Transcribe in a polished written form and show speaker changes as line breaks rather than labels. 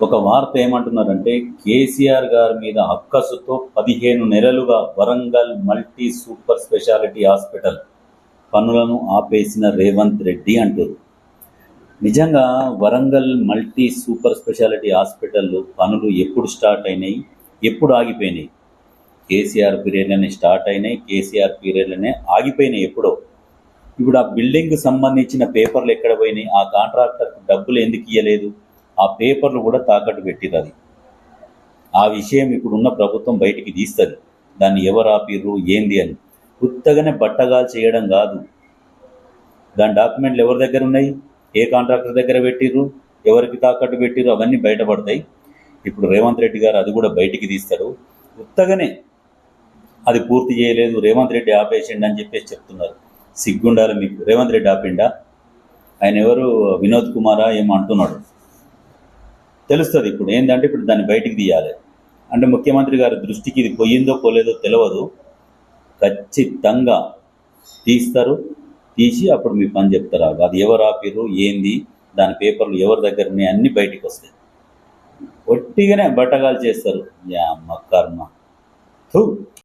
ఒక వార్త ఏమంటున్నారంటే కేసీఆర్ గారి మీద అక్కసుతో 15 నెలలుగా Warangal multi super speciality hospital పనులను ఆపేసిన రేవంత్ రెడ్డి అంటారు. నిజంగా Warangal multi super speciality hospital పనులు ఎప్పుడు స్టార్ట్ అయినాయి, ఎప్పుడు ఆగిపోయినాయి? కేసీఆర్ పీరియడ్లోనే స్టార్ట్ అయినాయి, కేసీఆర్ పీరియడ్లోనే ఆగిపోయినాయి ఎప్పుడో. ఇప్పుడు ఆ బిల్డింగ్కి సంబంధించిన పేపర్లు ఎక్కడ పోయినాయి? ఆ కాంట్రాక్టర్కి డబ్బులు ఎందుకు ఇవ్వలేదు? ఆ పేపర్లు కూడా తాకట్టు పెట్టిరు. ఆ విషయం ఇప్పుడున్న ప్రభుత్వం బయటికి తీస్తుంది. దాన్ని ఎవరు ఆపిర్రు ఏంది అని. కొత్తగానే బట్టగాలు చేయడం కాదు. దాని డాక్యుమెంట్లు ఎవరి దగ్గర ఉన్నాయి, ఏ కాంట్రాక్టర్ దగ్గర పెట్టిర్రు, ఎవరికి తాకట్టు పెట్టిర్రు, అవన్నీ బయటపడతాయి. ఇప్పుడు రేవంత్ రెడ్డి గారు అది కూడా బయటికి తీస్తారు. కొత్తగానే అది పూర్తి చేయలేదు, రేవంత్ రెడ్డి ఆపేసిండు అని చెప్పేసి చెప్తున్నారు. సిగ్గుండాలి మీకు. రేవంత్ రెడ్డి ఆపిండా? ఆయన ఎవరు, వినోద్ కుమారా ఏమో అంటున్నాడు. తెలుస్తుంది ఇప్పుడు ఏంటంటే ఇప్పుడు దాన్ని బయటికి తీయాలి అంటే ముఖ్యమంత్రి గారి దృష్టికి ఇది పోయిందో పోలేదో తెలియదు. ఖచ్చితంగా తీస్తారు. తీసి అప్పుడు మీ పని చెప్తారు. అది ఎవరు ఆపిర్రు ఏంది, దాని పేపర్లు ఎవరి దగ్గర ఉన్నాయి అన్నీ బయటికి వస్తాయి. ఒట్టిగానే బట్టగాలు చేస్తారు. యా అమ్మ కర్మ.